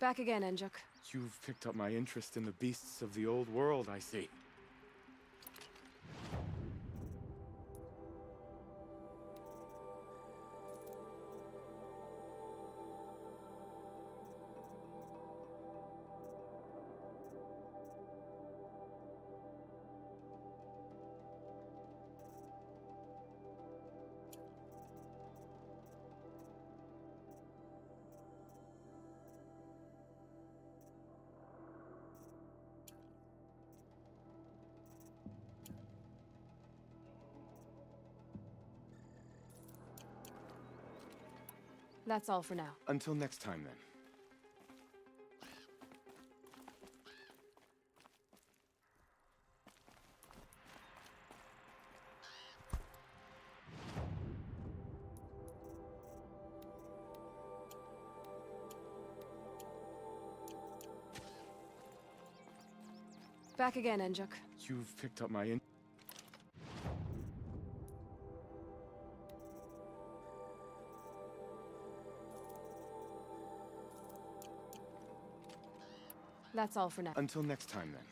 Back again, Enjuk. You've picked up my interest in the beasts of the old world, I see. That's all for now. Until next time, then. Back again, Enjuk. You've picked up my That's all for now. Until next time, then.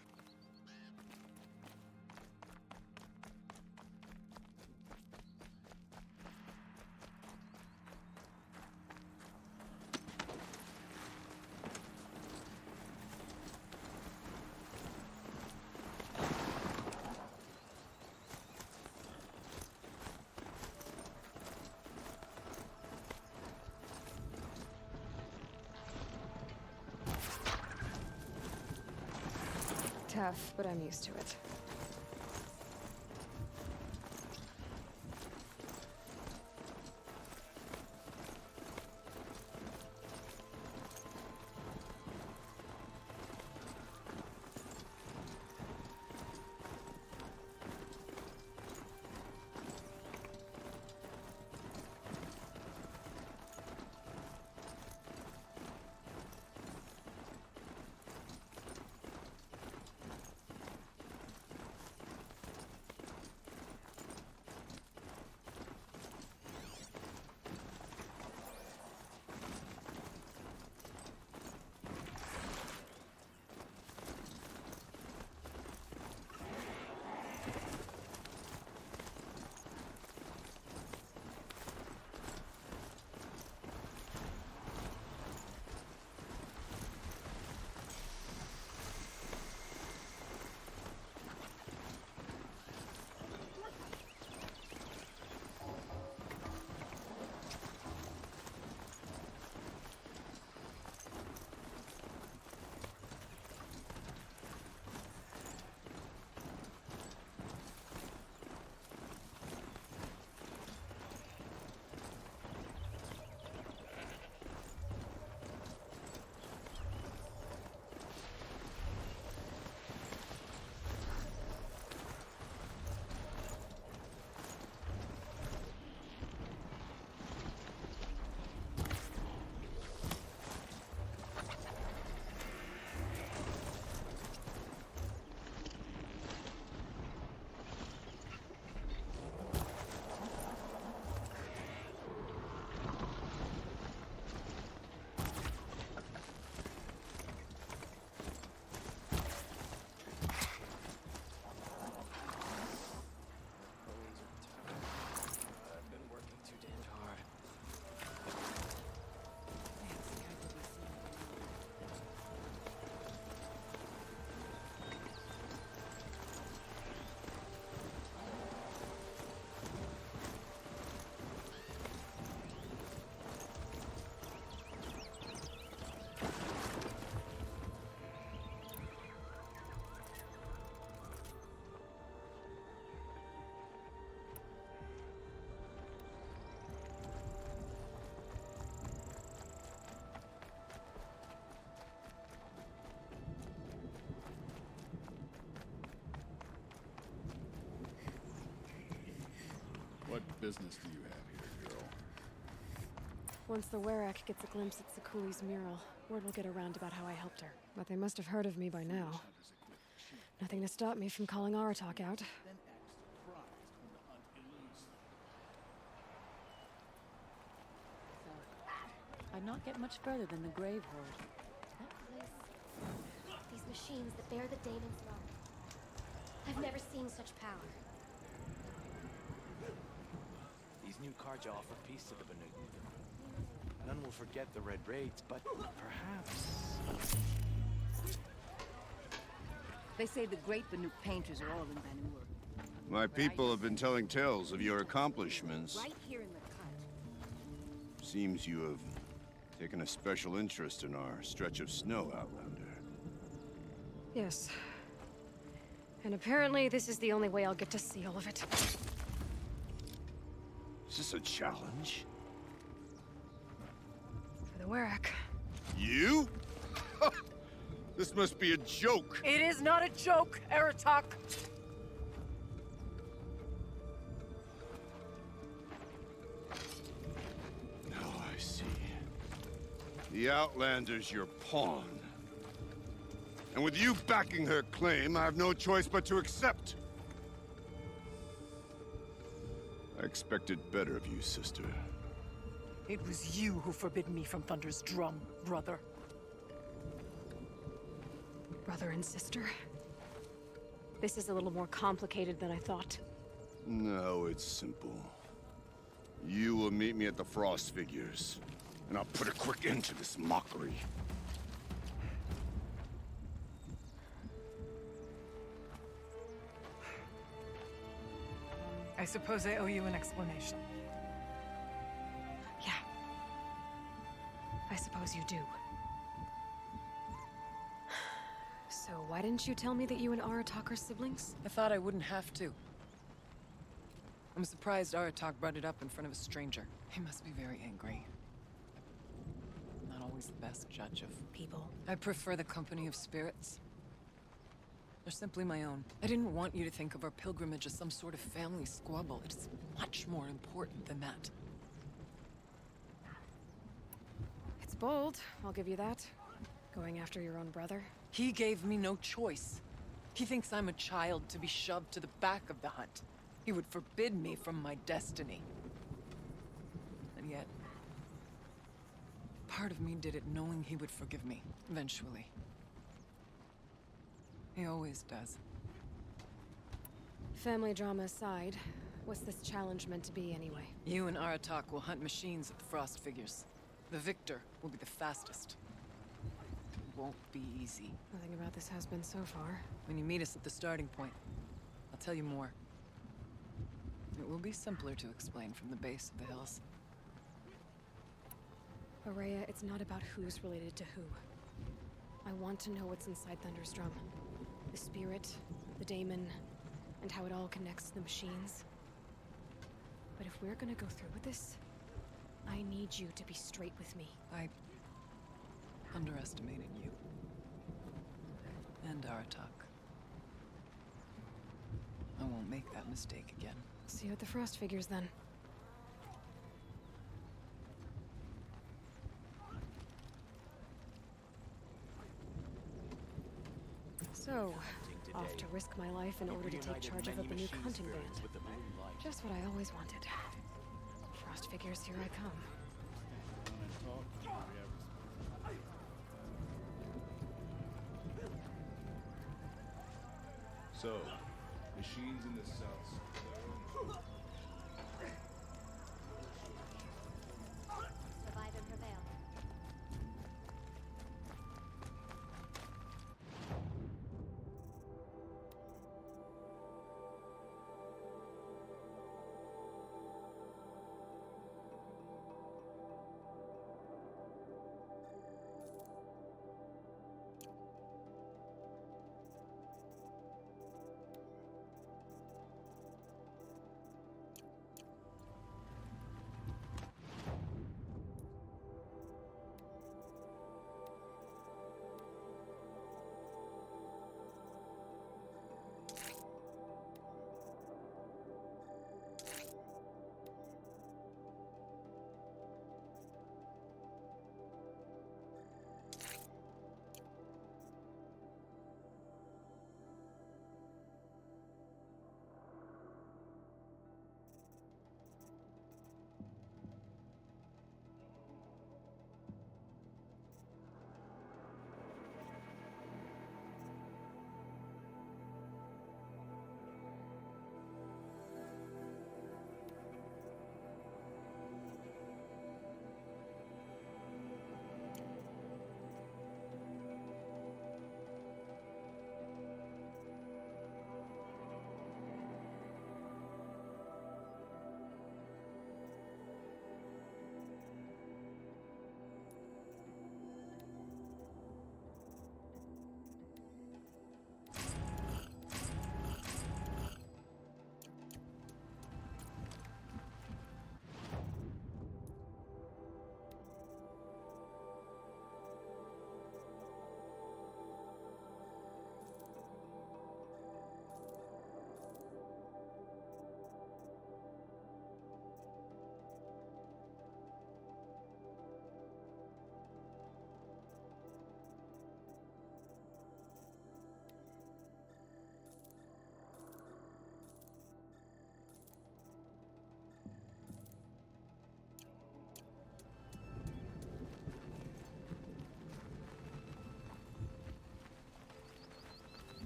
Tough, but I'm used to it. What business do you have here, girl? Once the Werak gets a glimpse at Sakuli's mural, word will get around about how I helped her. But they must have heard of me by now. Nothing to stop me from calling Aratak out. I'd not get much further than the grave hold. machines that bear the Daemon's mark. I've never seen such power. These new cards offer peace to the Banuk. None will forget the Red Raids, but perhaps... They say the great Banuk painters are all in Banur. My people have been telling tales of your accomplishments. Right here in the cut. Seems you have taken a special interest in our stretch of snow, Outlander. Yes. And apparently this is the only way I'll get to see all of it. Is this a challenge? For the Warwick. You? This must be a joke. It is not a joke, Aratak. Now I see. The Outlander's your pawn. And with you backing her claim, I have no choice but to accept. I expected better of you, sister. It was you who forbid me from Thunder's drum, brother. Brother and sister? This is a little more complicated than I thought. No, it's simple. You will meet me at the Frost Figures, and I'll put a quick end to this mockery. I suppose I owe you an explanation. Yeah. I suppose you do. So why didn't you tell me that you and Aratak are siblings? I thought I wouldn't have to. I'm surprised Aratak brought it up in front of a stranger. He must be very angry. Not always the best judge of People. I prefer the company of spirits. They're simply my own. I didn't want you to think of our pilgrimage as some sort of family squabble. It's much more important than that. It's bold, I'll give you that. Going after your own brother. He gave me no choice. He thinks I'm a child to be shoved to the back of the hunt. He would forbid me from my destiny. And yet, part of me did it knowing he would forgive me, eventually. He always does. Family drama aside, what's this challenge meant to be anyway? You and Aratak will hunt machines at the Frost Figures. The victor will be the fastest. It won't be easy. Nothing about this has been so far. When you meet us at the starting point, I'll tell you more. It will be simpler to explain from the base of the hills. Araya, it's not about who's related to who. I want to know what's inside Thunder's drum. The spirit, the daemon, and how it all connects to the machines. But if we're gonna go through with this, I need you to be straight with me. I underestimated you. And Aratak. I won't make that mistake again. See you at the Frost Figures then. So, off to risk my life in order to take charge of a Banuk hunting band. Just what I always wanted. Frost Figures, here I come. So, machines in the south. Survive and prevail.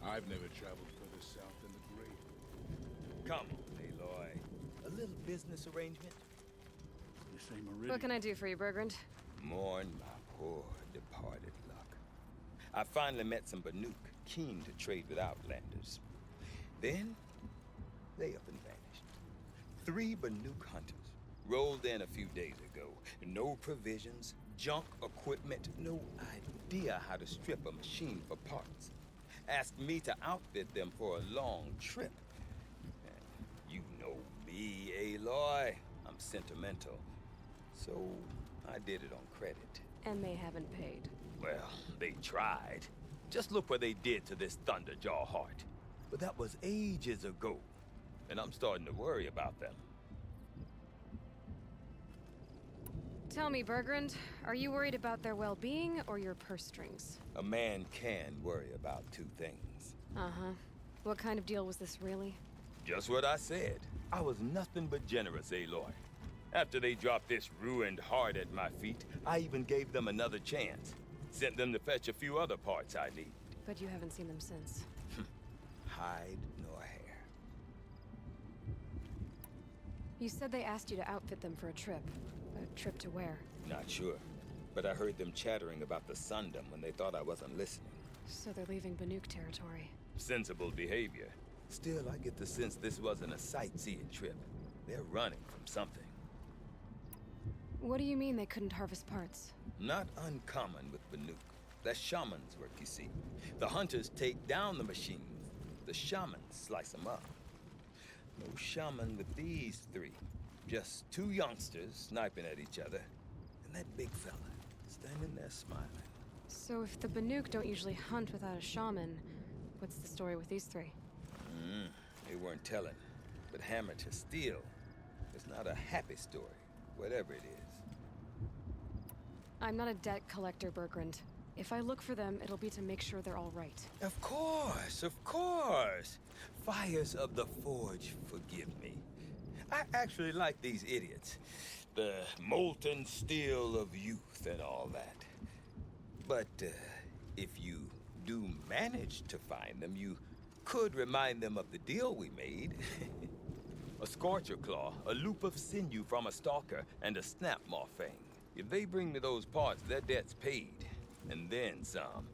I've never traveled further south than the Great. Come on, Aloy. A little business arrangement? This ain't Meridian. What can I do for you, Bergrand? Mourn my poor departed luck. I finally met some Banuk, keen to trade with Outlanders. Then, they up and vanished. 3 Banuk hunters rolled in a few days ago. No provisions, junk equipment, no idea how to strip a machine for parts. Asked me to outfit them for a long trip. And you know me, Aloy. I'm sentimental. So, I did it on credit. And they haven't paid. Well, they tried. Just look what they did to this Thunderjaw heart. But that was ages ago. And I'm starting to worry about them. Tell me, Bergrand, are you worried about their well-being or your purse strings? A man can worry about 2 things. Uh-huh. What kind of deal was this, really? Just what I said. I was nothing but generous, Aloy. After they dropped this ruined heart at my feet, I even gave them another chance. Sent them to fetch a few other parts I need. But you haven't seen them since. Hide nor hair. You said they asked you to outfit them for a trip. A trip to where? Not sure. But I heard them chattering about the Sundom when they thought I wasn't listening. So they're leaving Banuk territory. Sensible behavior. Still, I get the sense this wasn't a sightseeing trip. They're running from something. What do you mean they couldn't harvest parts? Not uncommon with Banuk. That's shaman's work, you see. The hunters take down the machines. The shamans slice them up. No shaman with these 3. Just 2 youngsters sniping at each other. And that big fella standing there smiling. So if the Banuk don't usually hunt without a shaman, what's the story with these 3? They weren't telling. But hammer to steel. It's not a happy story, whatever it is. I'm not a debt collector, Bergrand. If I look for them, it'll be to make sure they're all right. Of course, of course. Fires of the Forge, forgive me. I actually like these idiots. The molten steel of youth and all that. But if you do manage to find them, you could remind them of the deal we made. A Scorcher Claw, a loop of sinew from a stalker, and a Snapmaw Fang. If they bring me those parts, their debt's paid. And then some.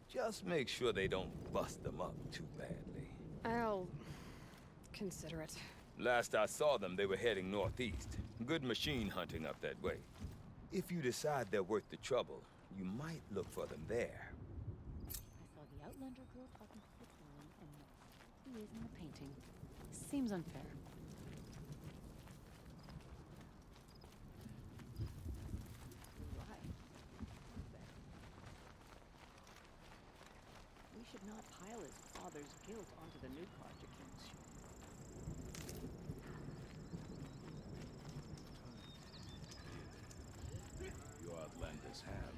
Just make sure they don't bust them up too badly. I'll consider it. Last I saw them, they were heading northeast. Good machine hunting up that way. If you decide they're worth the trouble, you might look for them there. I saw the Outlander girl talking to the ceiling, and he is in the painting. Seems unfair. We should not pile his father's guilt onto the new Carjacans. Your Outlanders have.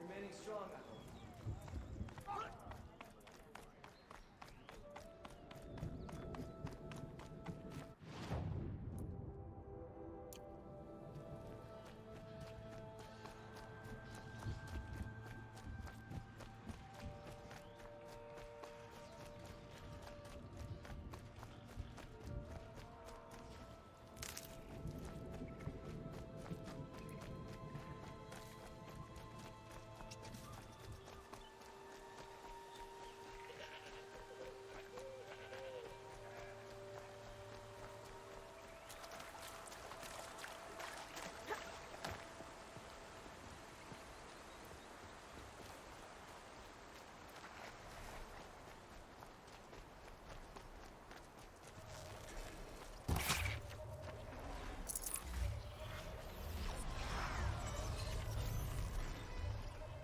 Remaining strong, I hope.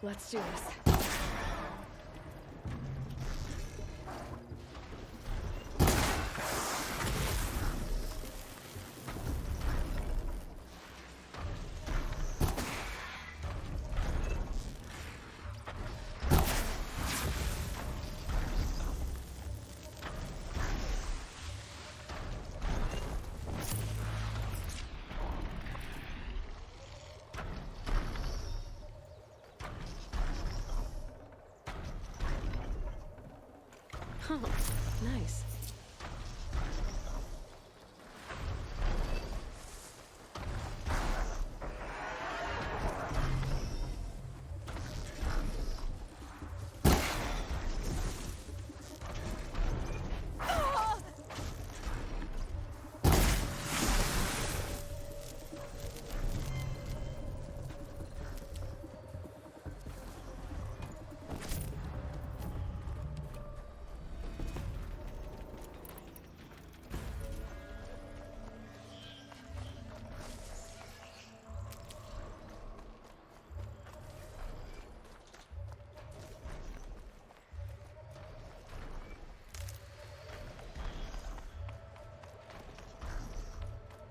Let's do this. Oh, nice.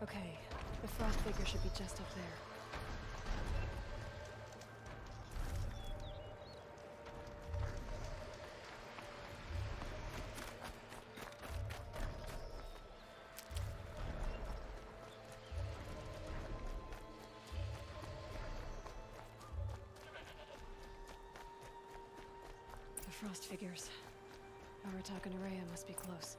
Okay, the frost figure should be just up there. The frost figures. Aratak and Araya must be close.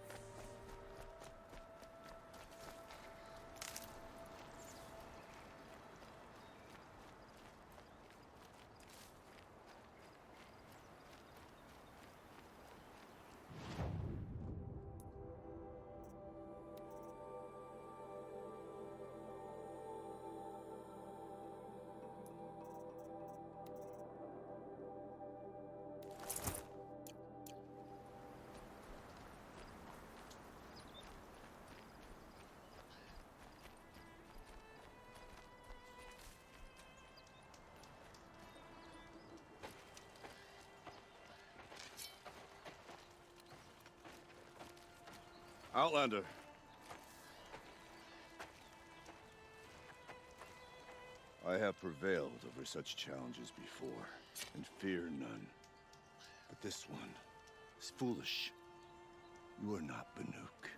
Outlander. I have prevailed over such challenges before, and fear none. But this one is foolish. You are not Banuk.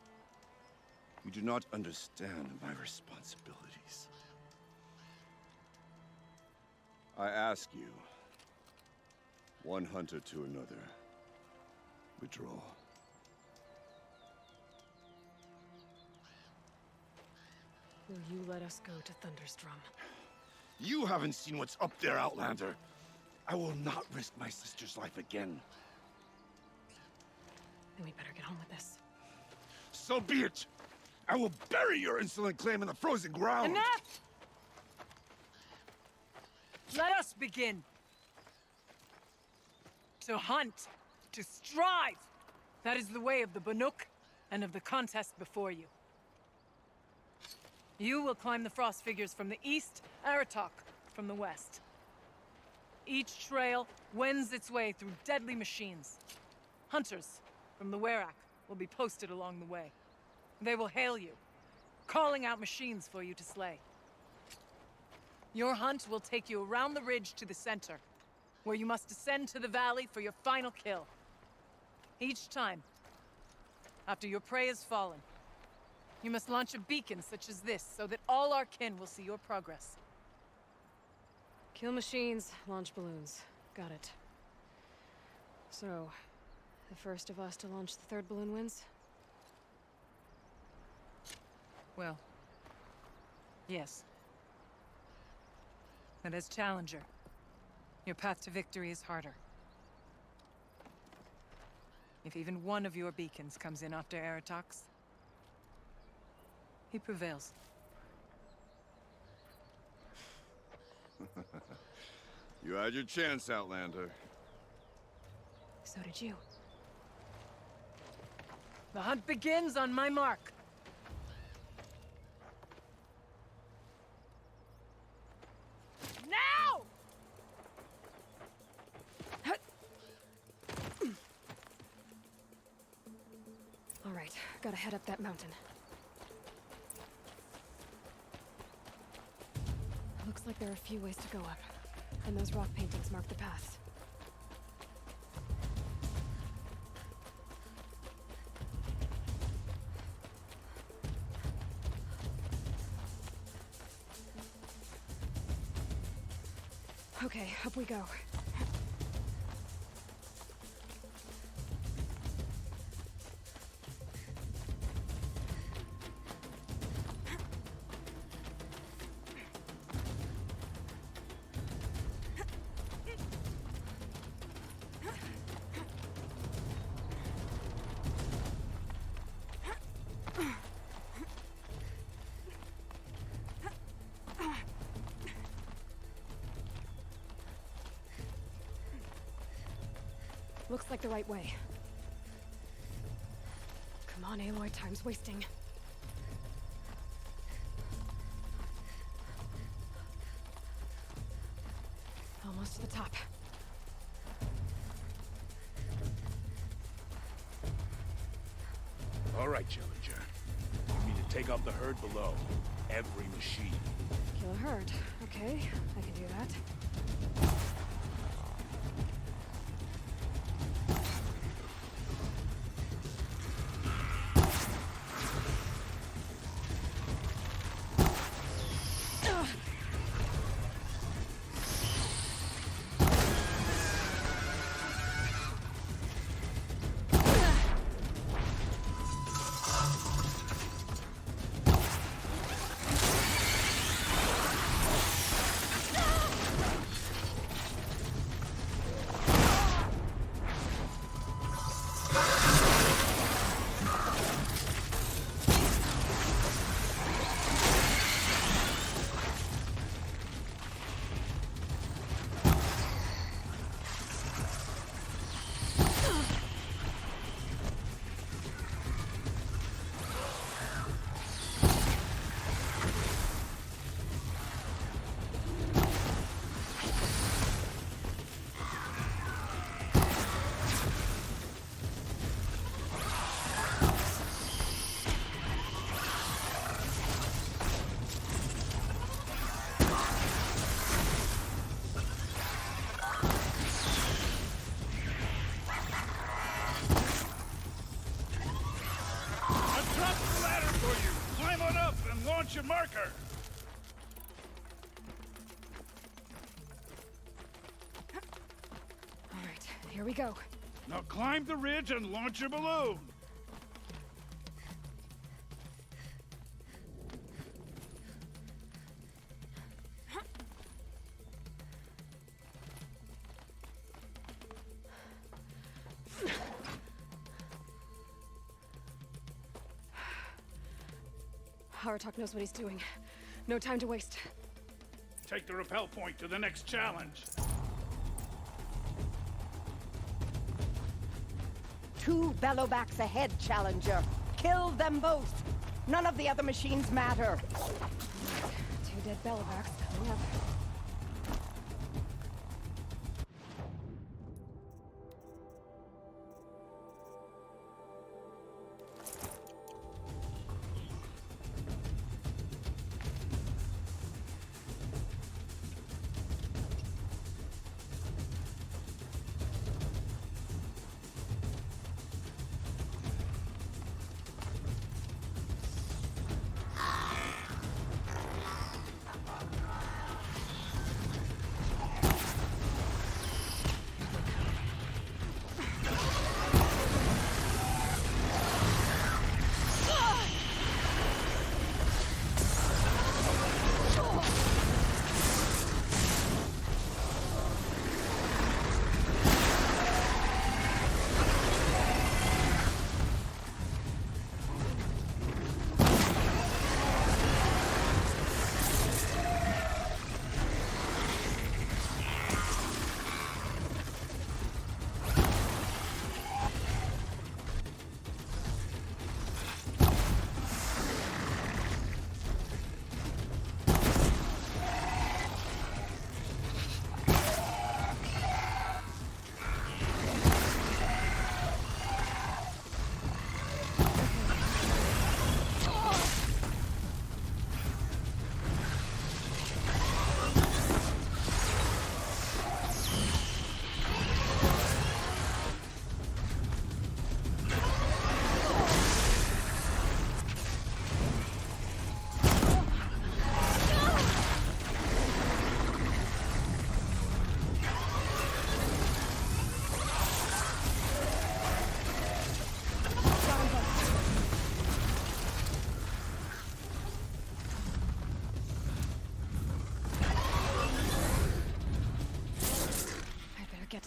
You do not understand my responsibilities. I ask you, one hunter to another, withdraw. Will you let us go to Thunderstrom? You haven't seen what's up there, Outlander. I will not risk my sister's life again. Then we better get on with this. So be it! I will bury your insolent claim in the frozen ground! Enough! Let us begin. To hunt, to strive. That is the way of the Banuk and of the contest before you. You will climb the frost figures from the east, Aratak from the west. Each trail wends its way through deadly machines. Hunters from the Werak will be posted along the way. They will hail you, calling out machines for you to slay. Your hunt will take you around the ridge to the center, where you must descend to the valley for your final kill. Each time, after your prey has fallen, you must launch a beacon such as this, so that all our kin will see your progress. Kill machines, launch balloons. Got it. So, the first of us to launch the third balloon wins? Well, yes. But as Challenger, your path to victory is harder. If even one of your beacons comes in after Aratak's, he prevails. You had your chance, Outlander. So did you. The hunt begins on my mark. Now! All right, gotta head up that mountain. Looks like there are a few ways to go up, and those rock paintings mark the paths. Okay, up we go. Looks like the right way. Come on, Aloy, time's wasting. Almost to the top. All right, Challenger. You need to take out the herd below. Every machine. Kill a herd. Okay, I can do that. Launch your marker! Alright, here we go. Now climb the ridge and launch your balloon! Aratok knows what he's doing. No time to waste. Take the rappel point to the next challenge. 2 bellowbacks ahead, Challenger. Kill them both. None of the other machines matter. 2 dead bellowbacks coming up.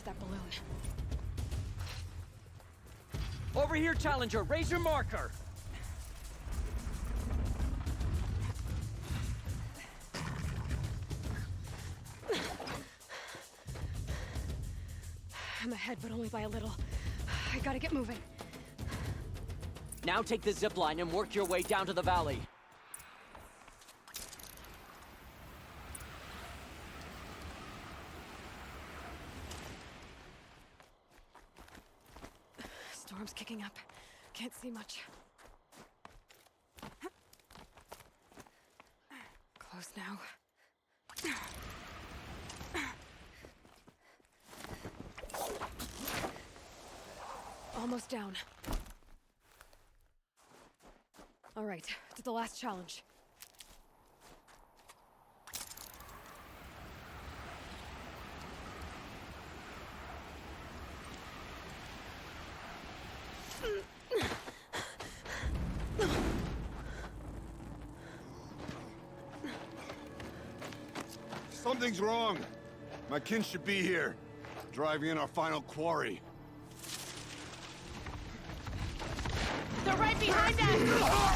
That balloon. Over here, Challenger. Raise your marker. I'm ahead, but only by a little. I gotta get moving. Now take the zip line and work your way down to the valley. Storm's kicking up. Can't see much. Close now. Almost down. All right, to the last challenge. Something's wrong. My kin should be here, driving in our final quarry. They're right behind us!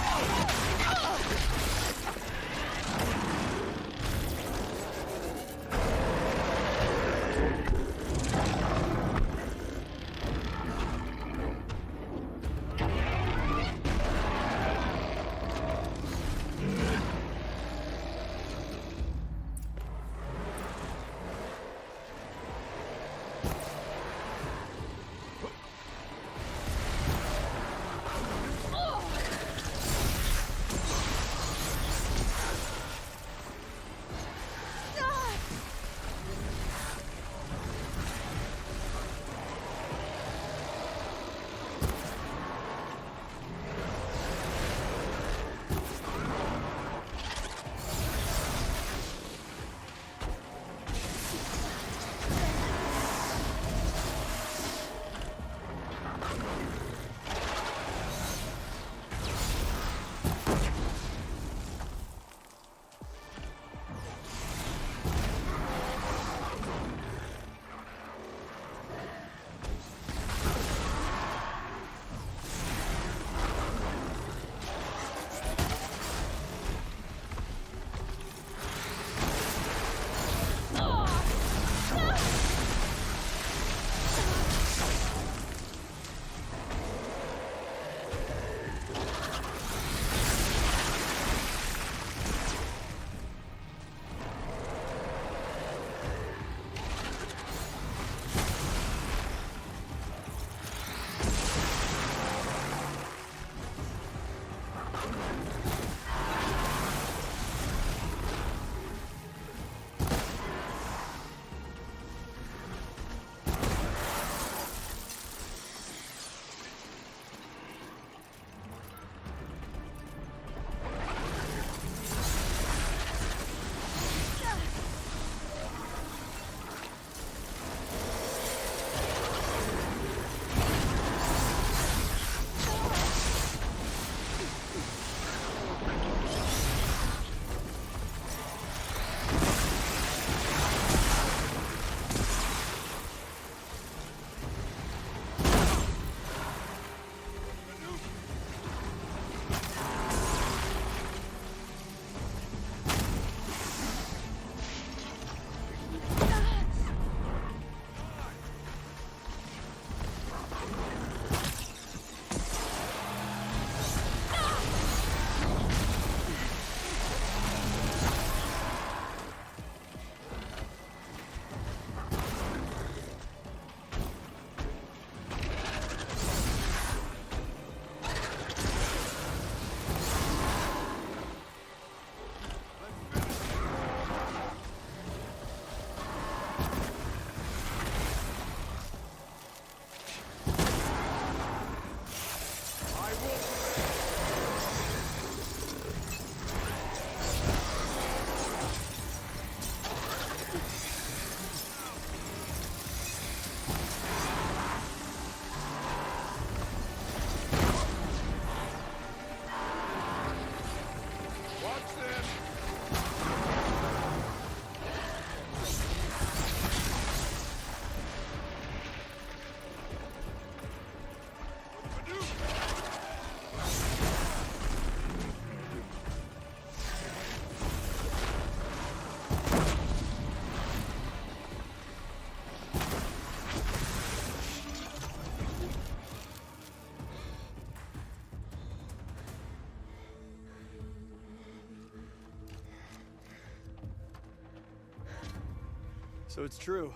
So it's true.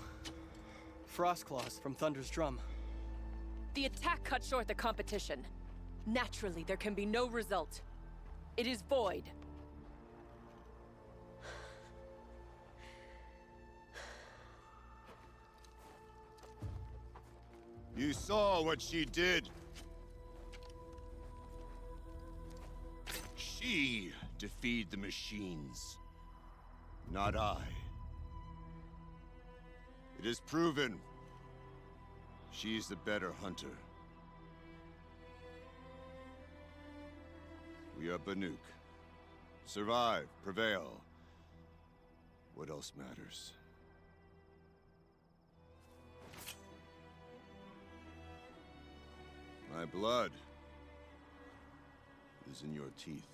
Frost claws from Thunder's drum. The attack cut short the competition. Naturally, there can be no result. It is void. You saw what she did. She defeated the machines, not I. It is proven. She's the better hunter. We are Banuk. Survive, prevail. What else matters? My blood is in your teeth.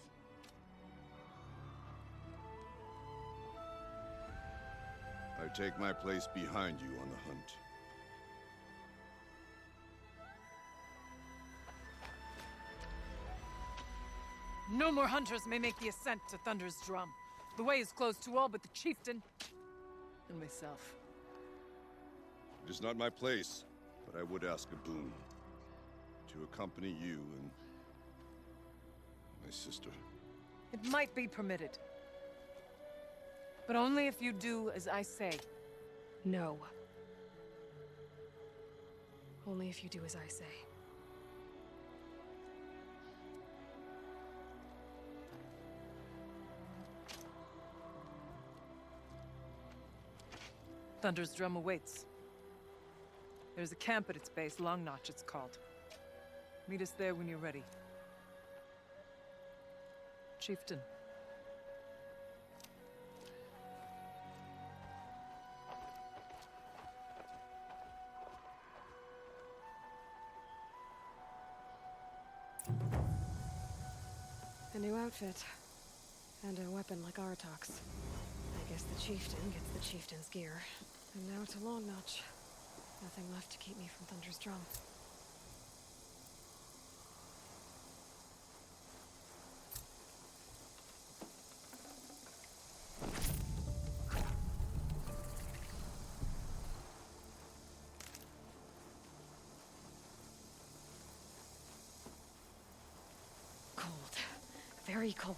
I take my place behind you on the hunt. No more hunters may make the ascent to Thunder's drum. The way is closed to all but the chieftain and myself. It is not my place, but I would ask a boon. To accompany you and my sister. It might be permitted. But only if you do as I say. No. Only if you do as I say. Thunder's drum awaits. There's a camp at its base, Long Notch it's called. Meet us there when you're ready. Chieftain. A new outfit. And a weapon like Artok's. I guess the chieftain gets the chieftain's gear. And now to Long Notch. Nothing left to keep me from Thunder's drum. Cold. Very cold.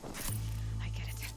I get it.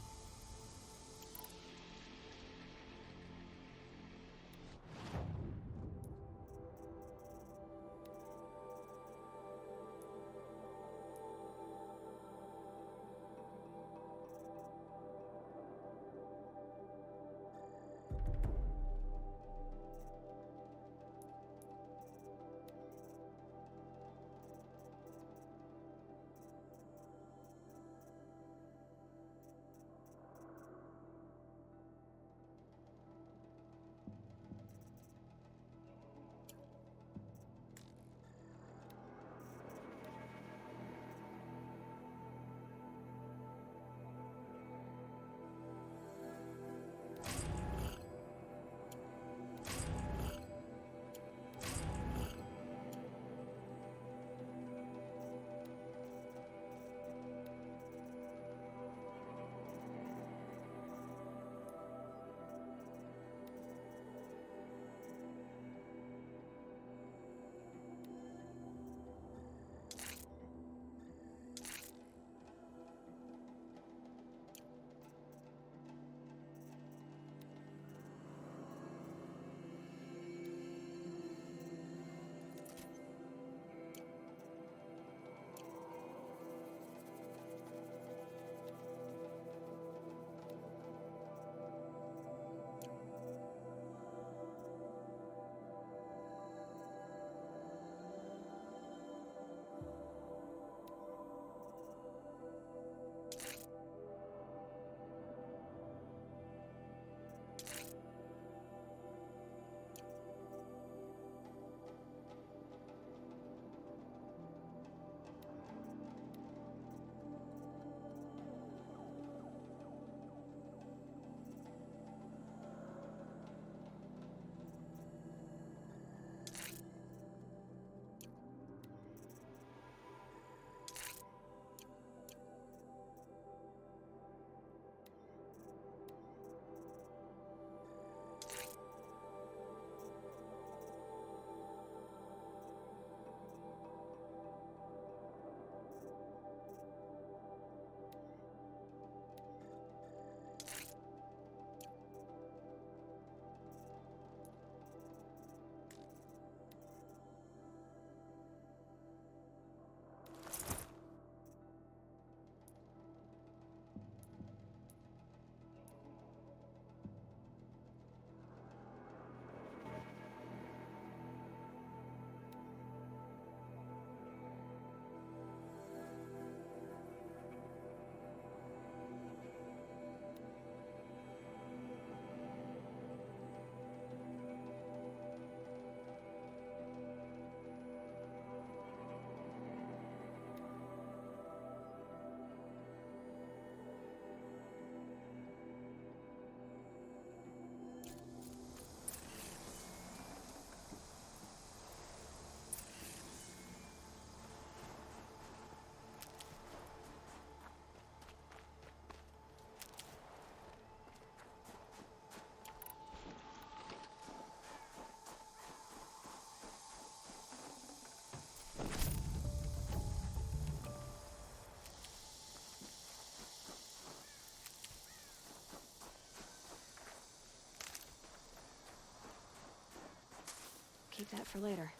keep that for later.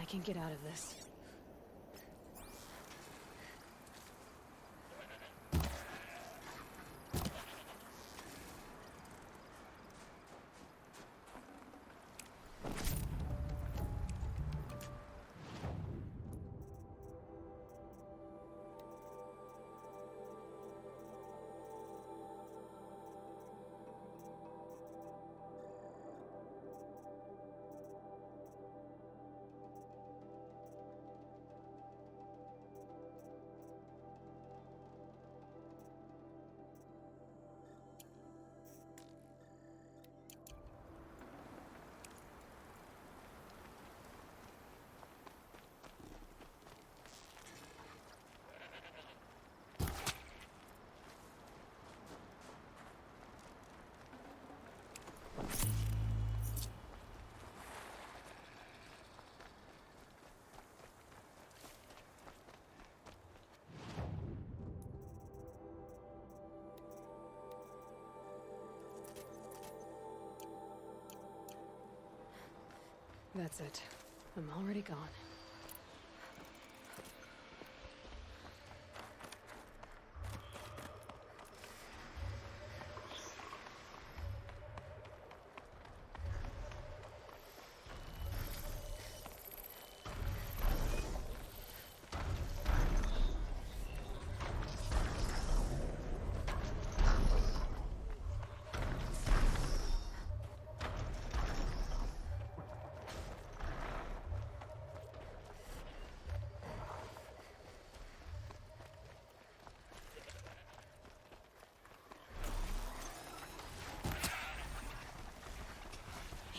I can get out of this. That's it. I'm already gone.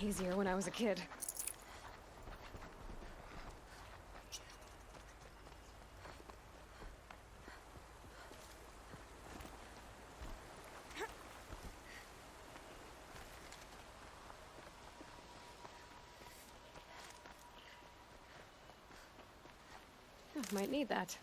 Easier when I was a kid. Might need that.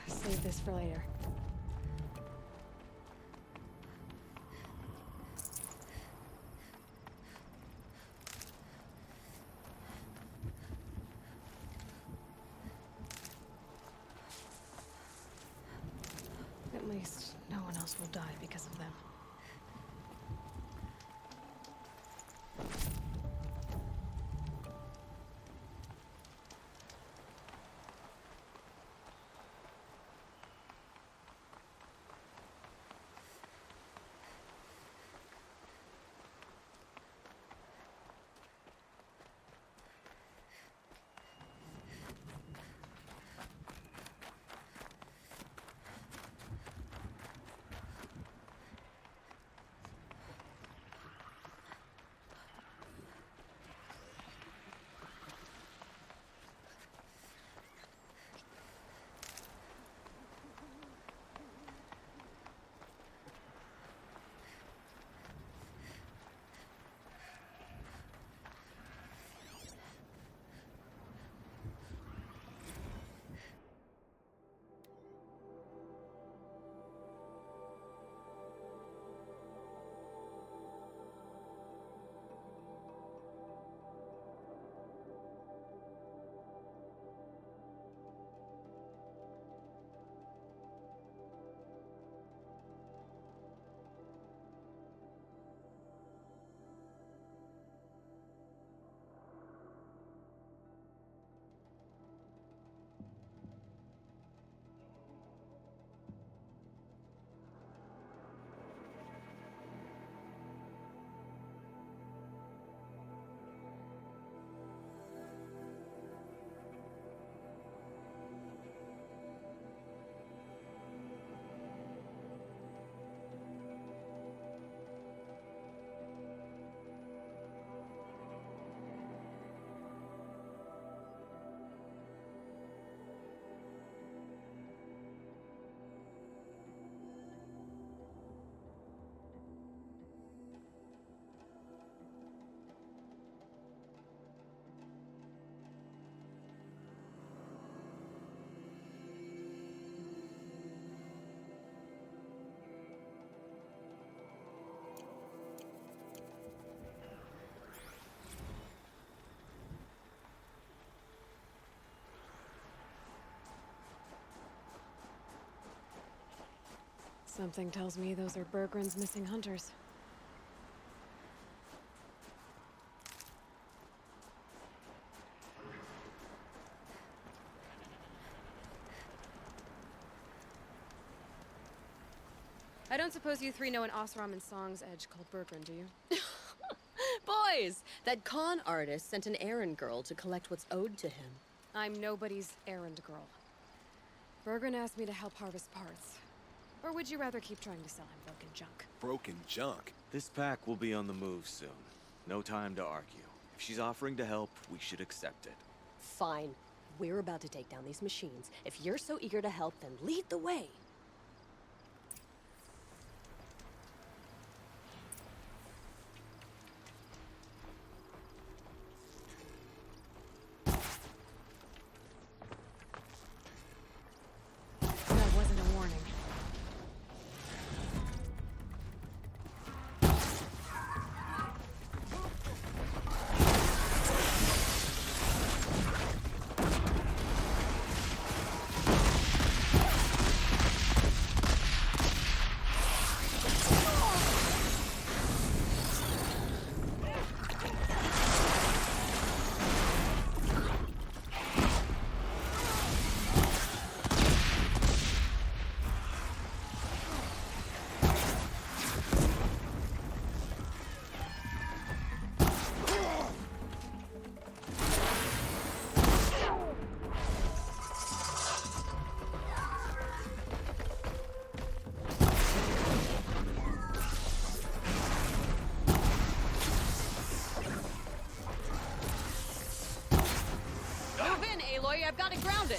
Save this for later. At least no one else will die because of them. Something tells me those are Bergren's missing hunters. I don't suppose you three know an Oseram and Song's edge called Bergren, do you? Boys, that con artist sent an errand girl to collect what's owed to him. I'm nobody's errand girl. Bergren asked me to help harvest parts. Or would you rather keep trying to sell him broken junk? Broken junk? This pack will be on the move soon. No time to argue. If she's offering to help, we should accept it. Fine. We're about to take down these machines. If you're so eager to help, then lead the way. That wasn't a warning. Aloy. I've got it grounded.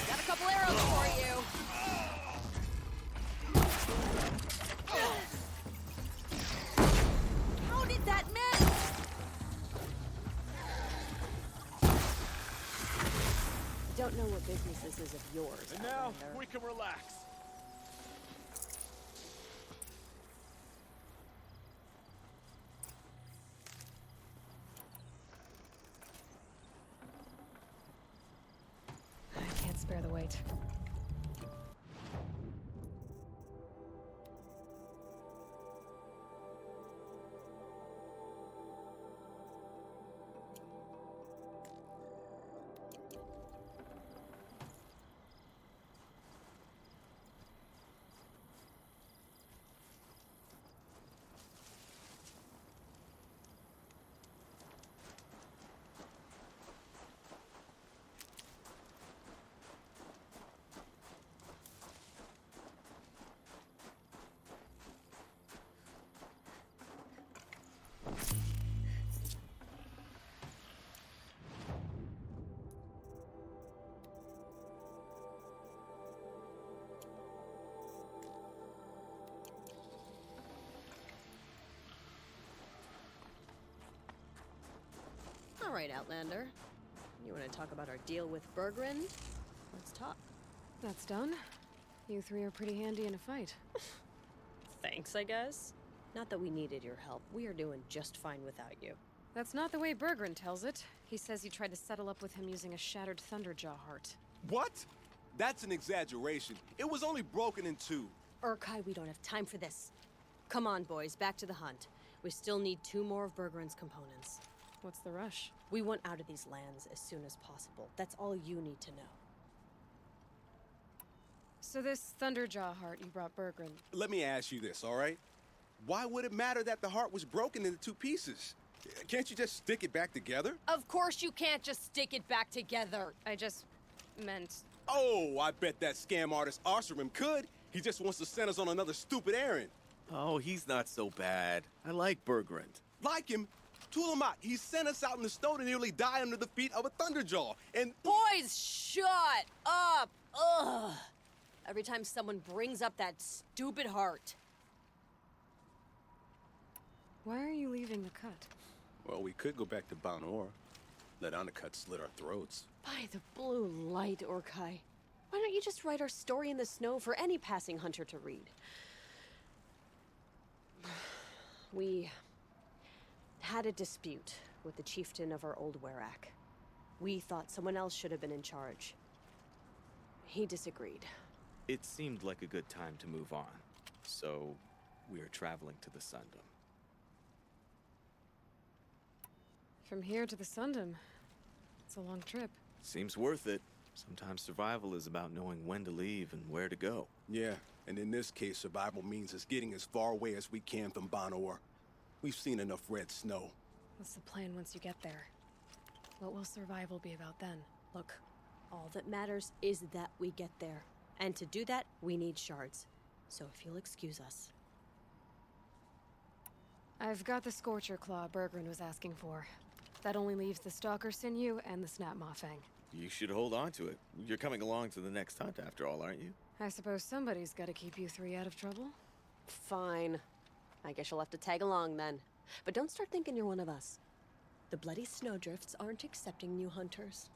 Got a couple arrows for you. How did that miss? Don't know what business this is of yours. And now, Outlander. we can relax. I can't spare the weight. All right, Outlander. You want to talk about our deal with Bergren? Let's talk. That's done. You three are pretty handy in a fight. Thanks, I guess. Not that we needed your help. We are doing just fine without you. That's not the way Bergren tells it. He says you tried to settle up with him using a shattered Thunderjaw heart. What? That's an exaggeration. It was only broken in two. Urkai, we don't have time for this. Come on, boys, back to the hunt. We still need 2 more of Bergren's components. What's the rush? We want out of these lands as soon as possible. That's all you need to know. So this Thunderjaw heart you brought Bergren. Let me ask you this, all right? Why would it matter that the heart was broken into 2 pieces? Can't you just stick it back together? Of course you can't just stick it back together. I just meant... Oh, I bet that scam artist Arsarim could. He just wants to send us on another stupid errand. Oh, he's not so bad. I like Bergrand. Like him? Tulamat, he sent us out in the snow to nearly die under the feet of a Thunderjaw, and... Boys, shut up! Ugh! Every time someone brings up that stupid heart. Why are you leaving the cut? Well, we could go back to Banor. Let Undercut slit our throats. By the blue light, Urkai. Why don't you just write our story in the snow for any passing hunter to read? We had a dispute with the chieftain of our old Werak. We thought someone else should have been in charge. He disagreed. It seemed like a good time to move on, so we are traveling to the Sundom. From here to the Sundom. It's a long trip. Seems worth it. Sometimes survival is about knowing when to leave and where to go. Yeah, and in this case, survival means us getting as far away as we can from Banor. We've seen enough red snow. What's the plan once you get there? What will survival be about then? Look, all that matters is that we get there. And to do that, we need shards. So if you'll excuse us. I've got the Scorcher Claw Bergren was asking for. That only leaves the Stalker Sinew and the Snap Maw Fang. You should hold on to it. You're coming along to the next hunt after all, aren't you? I suppose somebody's gotta keep you three out of trouble. Fine. I guess you'll have to tag along then. But don't start thinking you're one of us. The Bloody Snowdrifts aren't accepting new hunters.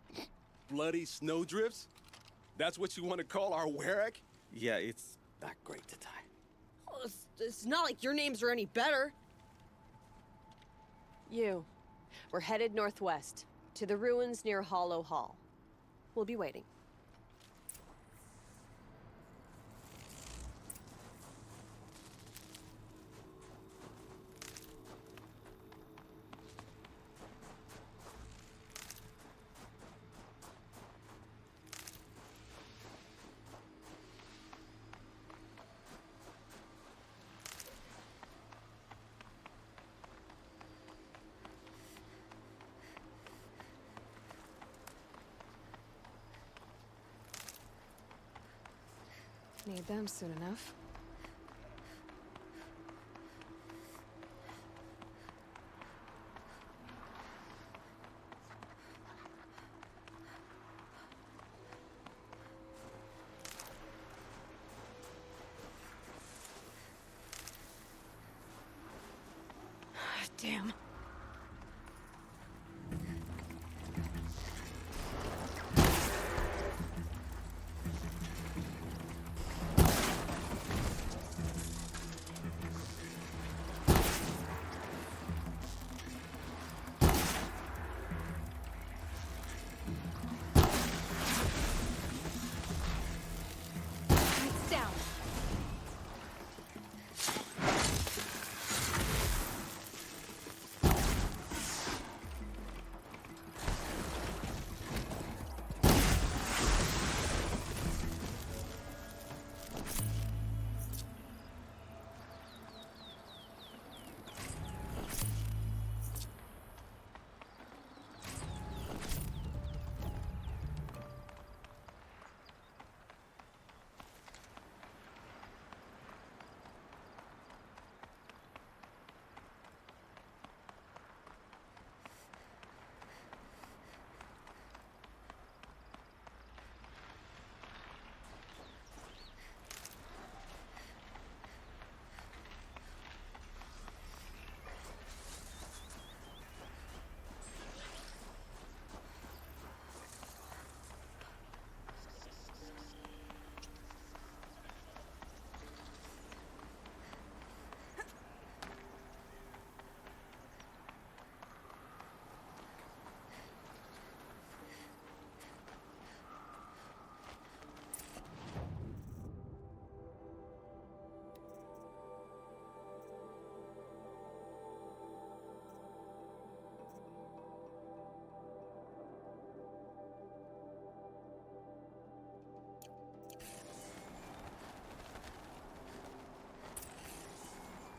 Bloody snowdrifts? That's what you want to call our Werak? Yeah, it's not great to tie. Oh, it's not like your names are any better. We're headed northwest, to the ruins near Hollow Hall. We'll be waiting. Need them soon enough. Damn. It's down.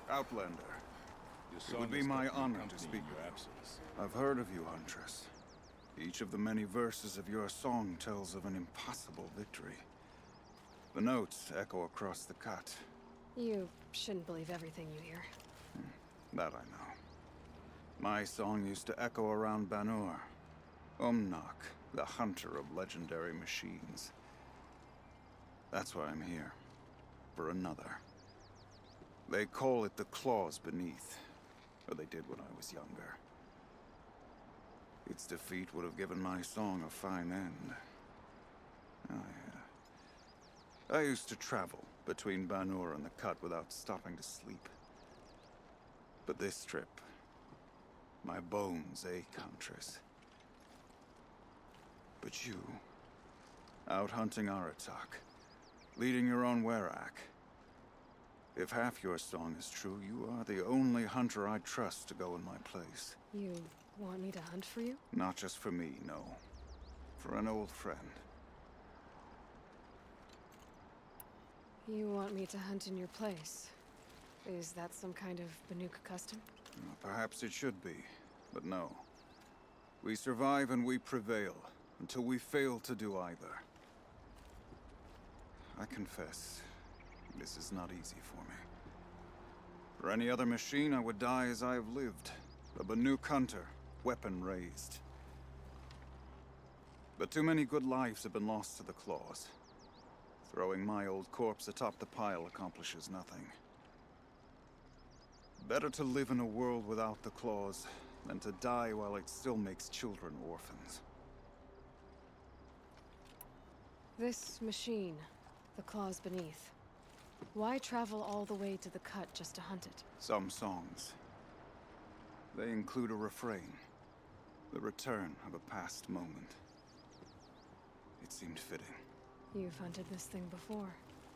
Outlander. It would be my honor to speak with you. I've heard of you, Huntress. Each of the many verses of your song tells of an impossible victory. The notes echo across the cut. You shouldn't believe everything you hear. That I know. My song used to echo around Banur. Umnak, the hunter of legendary machines. That's why I'm here. For another. They call it the claws beneath. Or they did when I was younger. Its defeat would have given my song a fine end. Oh, yeah. I used to travel between Banur and the Cut without stopping to sleep. But this trip, my bones ache, Huntress. But you, out hunting Aratak, leading your own Werak. If half your song is true, you are the only hunter I trust to go in my place. You want me to hunt for you? Not just for me, no. For an old friend. You want me to hunt in your place? Is that some kind of Banuk custom? Perhaps it should be, but no. We survive and we prevail, until we fail to do either. I confess, this is not easy for me. For any other machine, I would die as I have lived. A Banuk hunter, weapon raised. But too many good lives have been lost to the claws. Throwing my old corpse atop the pile accomplishes nothing. Better to live in a world without the claws than to die while it still makes children orphans. This machine, the claws beneath. Why travel all the way to the Cut just to hunt it? Some songs. They include a refrain. The return of a past moment. It seemed fitting. You've hunted this thing before.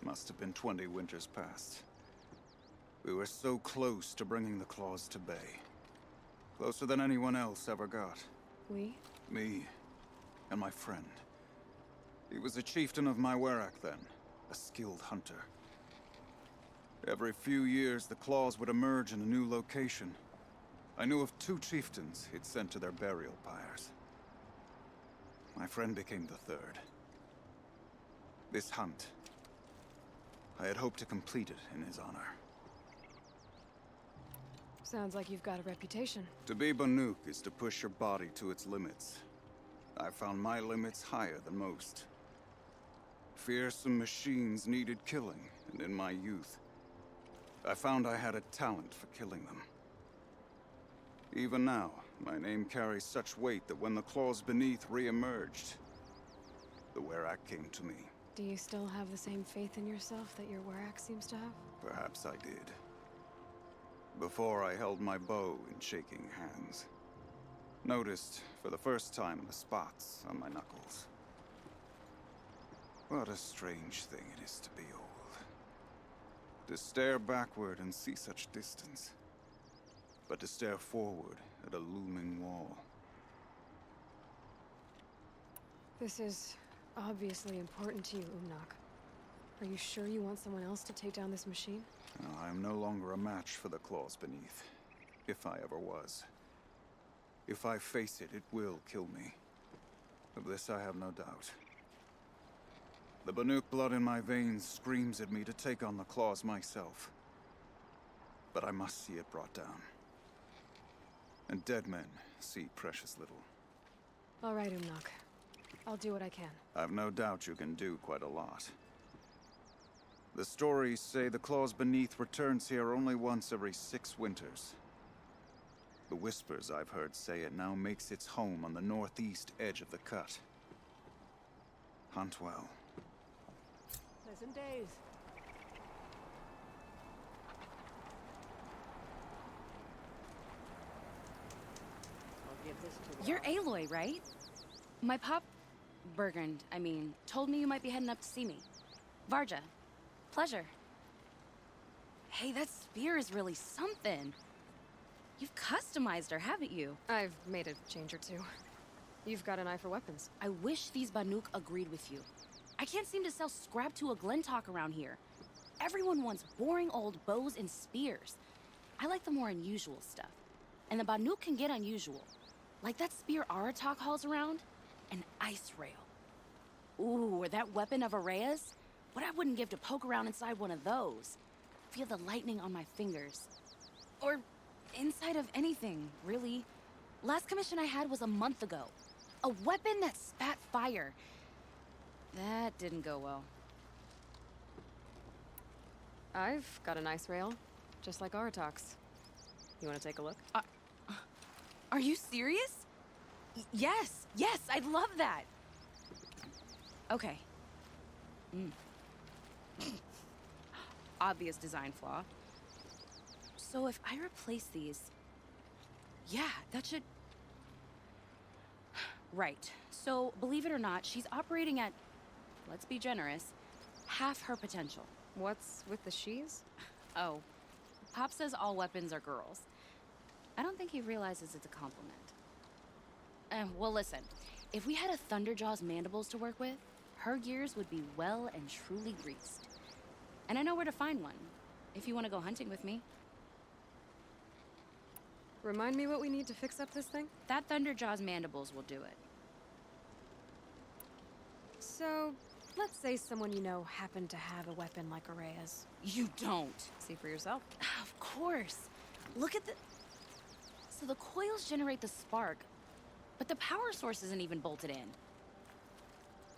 Must have been 20 winters past. We were so close to bringing the claws to bay. Closer than anyone else ever got. We? Me. And my friend. He was a chieftain of my Werak then. A skilled hunter. Every few years, the claws would emerge in a new location. I knew of 2 chieftains he'd sent to their burial pyres. My friend became the 3rd. This hunt. I had hoped to complete it in his honor. Sounds like you've got a reputation. To be Banuk is to push your body to its limits. I found my limits higher than most. Fearsome machines needed killing, and in my youth, I found I had a talent for killing them. Even now, my name carries such weight that when the claws beneath re-emerged, the Werak came to me. Do you still have the same faith in yourself that your Werak seems to have? Perhaps I did. Before I held my bow in shaking hands. Noticed, for the first time, the spots on my knuckles. What a strange thing it is to be old. To stare backward and see such distance. But to stare forward at a looming wall. This is obviously important to you, Umnak. Are you sure you want someone else to take down this machine? No, I am no longer a match for the claws beneath. If I ever was. If I face it, it will kill me. Of this I have no doubt. The Banuk blood in my veins screams at me to take on the claws myself. But I must see it brought down. And dead men see precious little. All right, Umnak. I'll do what I can. I've no doubt you can do quite a lot. The stories say the claws beneath returns here only once every 6 winters. The whispers I've heard say it now makes its home on the northeast edge of the cut. Hunt well. Pleasant days. I'll give this to You're Aloy, right? My pop... Bergund, I mean, told me you might be heading up to see me. Varja. Pleasure. Hey, that spear is really something. You've customized her, haven't you? I've made a change or two. You've got an eye for weapons. I wish these Banuk agreed with you. I can't seem to sell scrap to a Glentalk around here. Everyone wants boring old bows and spears. I like the more unusual stuff. And the Banuk can get unusual. Like that spear Aratak hauls around. An ice rail. Ooh, or that weapon of Araya's? What I wouldn't give to poke around inside one of those. Feel the lightning on my fingers. Or inside of anything, really. Last commission I had was a month ago. A weapon that spat fire. That didn't go well. I've got an ice rail, just like Aratak's. You want to take a look? Are you serious? Yes, I'd love that. Okay. Obvious design flaw. So if I replace these... Yeah, that should... Right. So, believe it or not, she's operating at, let's be generous, half her potential. What's with the she's? Oh, Pop says all weapons are girls. I don't think he realizes it's a compliment. Well, listen. If we had a Thunderjaw's mandibles to work with, her gears would be well and truly greased. And I know where to find one, if you want to go hunting with me. Remind me what we need to fix up this thing? That Thunderjaw's mandibles will do it. So, let's say someone you know happened to have a weapon like Araya's. You don't. See for yourself. Of course. Look at the... So the coils generate the spark, but the power source isn't even bolted in.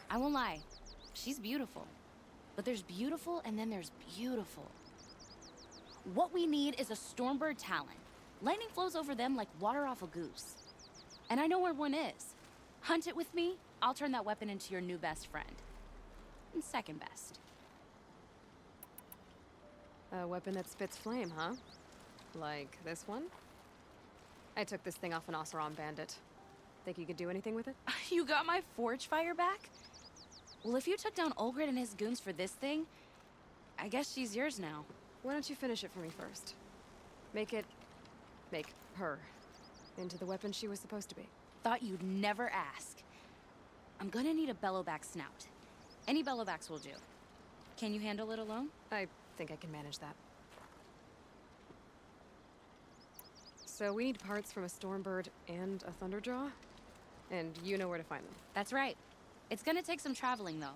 I won't lie. She's beautiful. But there's beautiful and then there's beautiful. What we need is a Stormbird Talon. Lightning flows over them like water off a goose. And I know where one is. Hunt it with me, I'll turn that weapon into your new best friend. And second best. A weapon that spits flame, huh? Like this one? I took this thing off an Oseram bandit. Think you could do anything with it? You got my forge fire back? Well, if you took down Olgrid and his goons for this thing, I guess she's yours now. Why don't you finish it for me first? Make her into the weapon she was supposed to be. Thought you'd never ask. I'm gonna need a bellowback snout. Any bellowbacks will do. Can you handle it alone? I think I can manage that. So we need parts from a Stormbird and a Thunderjaw? And you know where to find them. That's right. It's gonna take some traveling, though.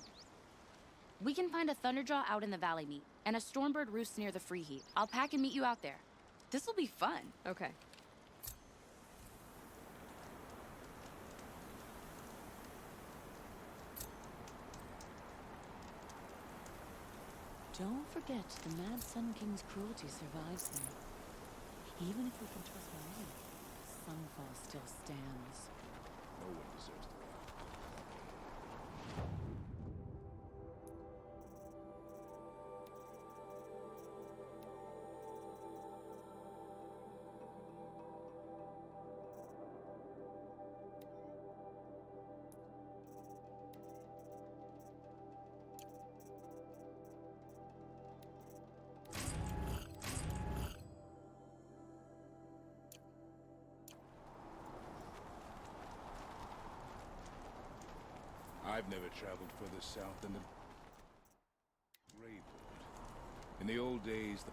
We can find a Thunderjaw out in the Valley Meet, and a Stormbird roosts near the free heat. I'll pack and meet you out there. This'll be fun. Okay. Don't forget, the Mad Sun King's cruelty survives there. Even if we can trust our own, Sunfall still stands. No one deserves to live. I've never traveled further south than the Gravewood. In the old days, the